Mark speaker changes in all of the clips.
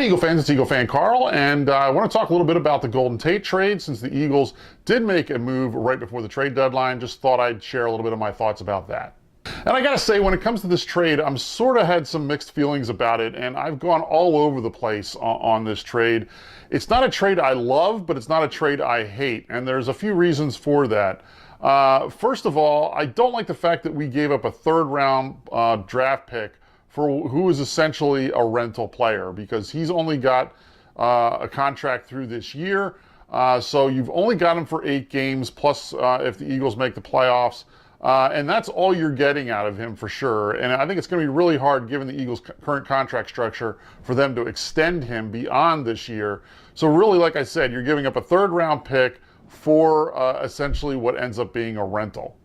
Speaker 1: Eagle fans, it's EaglefanKarl, and I want to talk a little bit about the Golden Tate trade since the Eagles did make a move right before the trade deadline. Just thought I'd share a little bit of my thoughts about that. And I gotta say, when it comes to this trade, I'm sort of had some mixed feelings about it, and I've gone all over the place on this trade. It's not a trade I love, but it's not a trade I hate, and there's a few reasons for that. First of all, I don't like the fact that we gave up a third-round draft pick for who is essentially a rental player, because he's only got a contract through this year. So you've only got him for 8 games, plus if the Eagles make the playoffs. And that's all you're getting out of him for sure. And I think it's going to be really hard, given the Eagles' current contract structure, for them to extend him beyond this year. So really, like I said, you're giving up a third-round pick for essentially what ends up being a rental.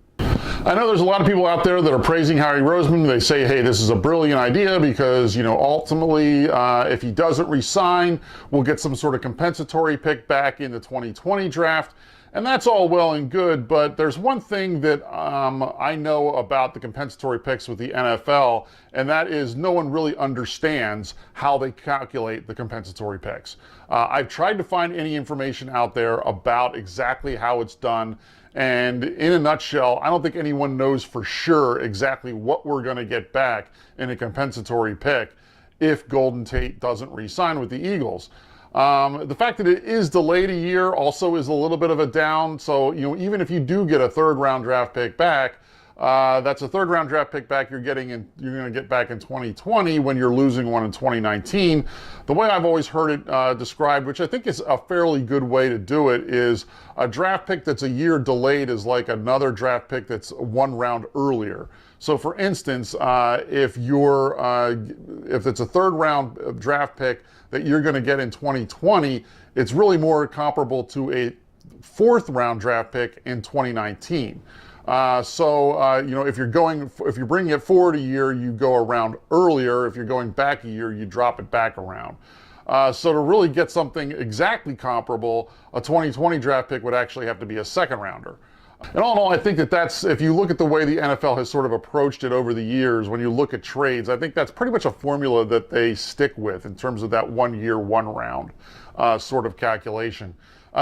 Speaker 1: I know there's a lot of people out there that are praising Harry Roseman. They say, hey, this is a brilliant idea because, you know, ultimately, if he doesn't re-sign, we'll get some sort of compensatory pick back in the 2020 draft. And that's all well and good, but there's one thing that I know about the compensatory picks with the NFL, and that is no one really understands how they calculate the compensatory picks. I've tried to find any information out there about exactly how it's done, and in a nutshell, I don't think anyone knows for sure exactly what we're going to get back in a compensatory pick if Golden Tate doesn't re-sign with the Eagles. The fact that it is delayed a year also is a little bit of a down. So, you know, even if you do get a third-round draft pick back, that's a third-round draft pick back you're going to get back in 2020 when you're losing one in 2019. The way I've always heard it described, which I think is a fairly good way to do it, is a draft pick that's a year delayed is like another draft pick that's 1 round earlier. So, for instance, if it's a third-round draft pick that you're going to get in 2020, it's really more comparable to a 4th-round draft pick in 2019. You know, if you're bringing it forward a year, you go a round earlier. If you're going back a year, you drop it back around. So to really get something exactly comparable, a 2020 draft pick would actually have to be a 2nd-rounder. And all in all, I think that's, if you look at the way the NFL has sort of approached it over the years, when you look at trades, I think that's pretty much a formula that they stick with in terms of that 1 year, 1 round sort of calculation.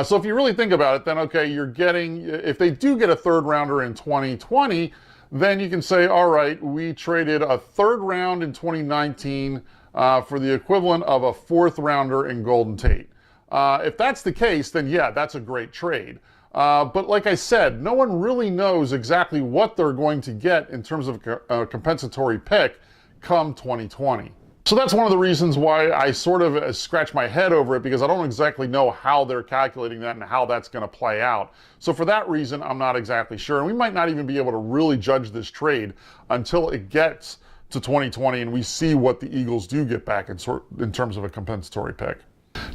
Speaker 1: So if you really think about it, then okay, you're getting, if they do get a 3rd-rounder in 2020, then you can say, all right, we traded a 3rd round in 2019 for the equivalent of a 4th-rounder in Golden Tate. If that's the case, then yeah, that's a great trade. But like I said, no one really knows exactly what they're going to get in terms of a compensatory pick come 2020. So that's one of the reasons why I sort of scratch my head over it, because I don't exactly know how they're calculating that and how that's going to play out. So for that reason, I'm not exactly sure. And we might not even be able to really judge this trade until it gets to 2020 and we see what the Eagles do get back in terms of a compensatory pick.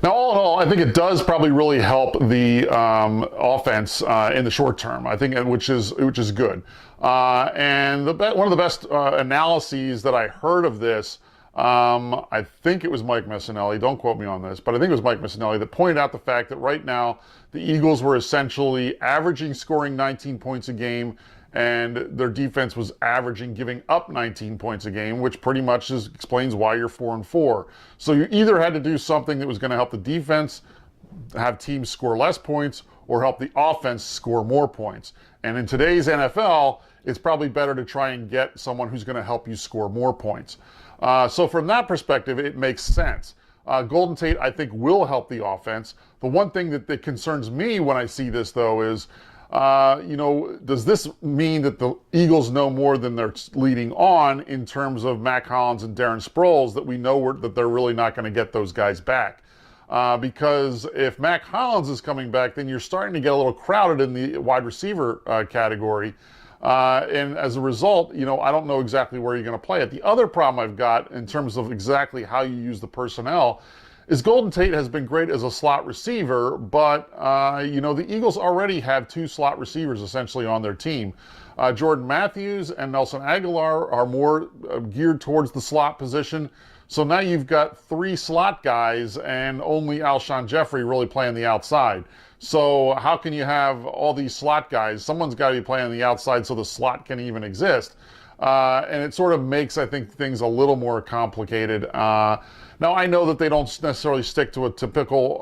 Speaker 1: Now, all in all, I think it does probably really help the offense in the short term, I think, which is good. And one of the best analyses that I heard of this, I think it was Mike Messinelli, don't quote me on this, but I think it was Mike Messinelli that pointed out the fact that right now the Eagles were essentially scoring 19 points a game, and their defense was giving up 19 points a game, which pretty much explains why you're 4-4. So you either had to do something that was going to help the defense have teams score less points or help the offense score more points. And in today's NFL, it's probably better to try and get someone who's going to help you score more points. So from that perspective, it makes sense. Golden Tate, I think, will help the offense. The one thing that concerns me when I see this, though, is you know, does this mean that the Eagles know more than they're leading on in terms of Mack Hollins and Darren Sproles, that we know that they're really not going to get those guys back? Because if Mack Hollins is coming back, then you're starting to get a little crowded in the wide receiver category. And as a result, you know, I don't know exactly where you're going to play it. The other problem I've got in terms of exactly how you use the personnel is Golden Tate has been great as a slot receiver, but, you know, the Eagles already have 2 slot receivers essentially on their team. Jordan Matthews and Nelson Aguilar are more geared towards the slot position. So now you've got 3 slot guys and only Alshon Jeffrey really playing the outside. So how can you have all these slot guys? Someone's got to be playing on the outside so the slot can even exist. and it sort of makes, I think, things a little more complicated. Now, I know that they don't necessarily stick to a typical,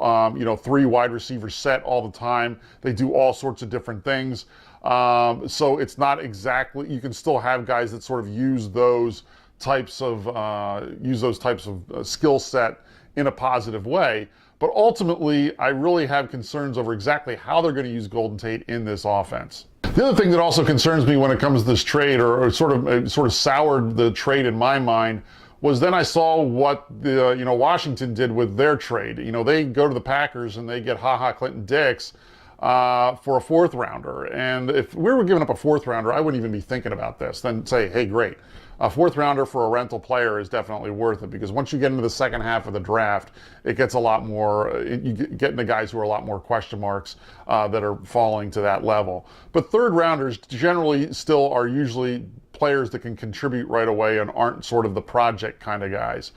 Speaker 1: 3 wide receiver set all the time. They do all sorts of different things. So it's not exactly, you can still have guys that sort of use those types of skill set in a positive way. But ultimately, I really have concerns over exactly how they're going to use Golden Tate in this offense. The other thing that also concerns me when it comes to this trade, or sort of soured the trade in my mind, was then I saw what the Washington did with their trade. They go to the Packers and they get Clinton-Dix for a 4th rounder. And if we were giving up a 4th rounder, I wouldn't even be thinking about this. Then say, hey, great. A 4th rounder for a rental player is definitely worth it, because once you get into the second half of the draft, it gets a lot more, you get into guys who are a lot more question marks that are falling to that level. But 3rd rounders generally still are usually players that can contribute right away and aren't sort of the project kind of guys.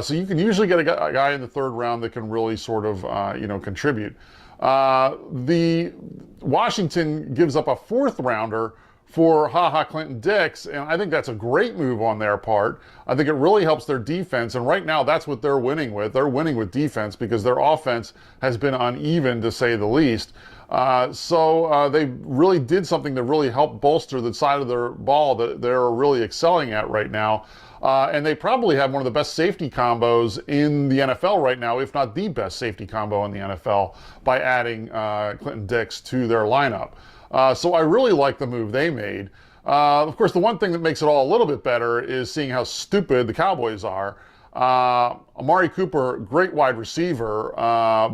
Speaker 1: So you can usually get a guy in the 3rd round that can really sort of, contribute. The Washington gives up a 4th rounder for Clinton-Dix, and I think that's a great move on their part. I think it really helps their defense, and right now that's what they're winning with. They're winning with defense because their offense has been uneven, to say the least. So they really did something to really help bolster the side of their ball that they're really excelling at right now. And they probably have one of the best safety combos in the NFL right now, if not the best safety combo in the NFL, by adding Clinton-Dix to their lineup. So I really like the move they made. Of course, the one thing that makes it all a little bit better is seeing how stupid the Cowboys are. Amari Cooper, great wide receiver,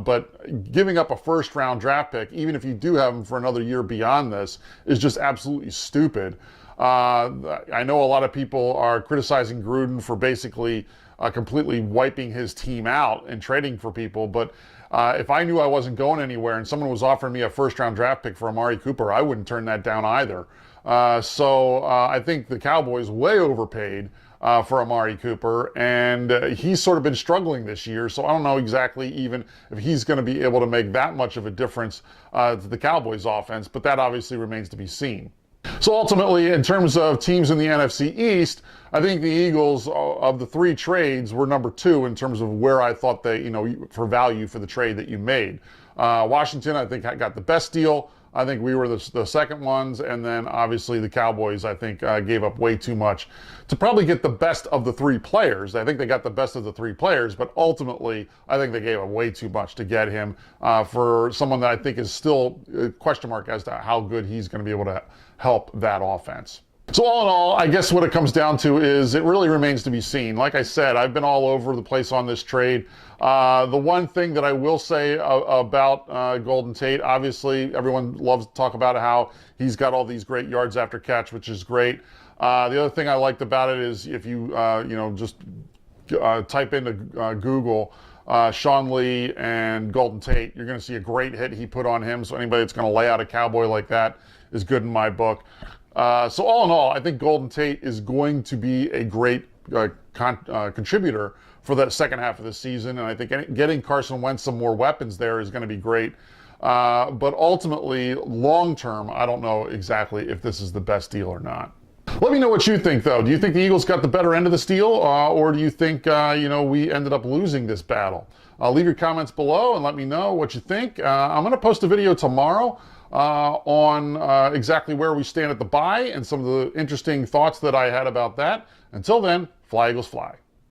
Speaker 1: but giving up a 1st round draft pick, even if you do have him for another year beyond this, is just absolutely stupid. I know a lot of people are criticizing Gruden for basically completely wiping his team out and trading for people, but if I knew I wasn't going anywhere and someone was offering me a 1st round draft pick for Amari Cooper, I wouldn't turn that down either. So I think the Cowboys way overpaid for Amari Cooper, and he's sort of been struggling this year, so I don't know exactly even if he's going to be able to make that much of a difference to the Cowboys offense, but that obviously remains to be seen. So ultimately, in terms of teams in the NFC East, I think the Eagles, of the 3 trades, were number 2 in terms of where I thought they, for value for the trade that you made. Washington, I think, got the best deal. I think we were the second ones, and then obviously the Cowboys, I think, gave up way too much to probably get the best of the 3 players. I think they got the best of the 3 players, but ultimately, I think they gave up way too much to get him for someone that I think is still a question mark as to how good he's going to be able to help that offense. So all in all, I guess what it comes down to is it really remains to be seen. Like I said, I've been all over the place on this trade. The one thing that I will say about Golden Tate, obviously everyone loves to talk about how he's got all these great yards after catch, which is great. The other thing I liked about it is if you, just type into Google Sean Lee and Golden Tate, you're going to see a great hit he put on him. So anybody that's going to lay out a cowboy like that is good in my book. So all in all, I think Golden Tate is going to be a great contributor for that second half of the season. And I think getting Carson Wentz some more weapons there is going to be great. But ultimately, long term, I don't know exactly if this is the best deal or not. Let me know what you think, though. Do you think the Eagles got the better end of this deal, or do you think, we ended up losing this battle? Leave your comments below and let me know what you think. I'm going to post a video tomorrow on exactly where we stand at the bye and some of the interesting thoughts that I had about that. Until then, fly Eagles fly.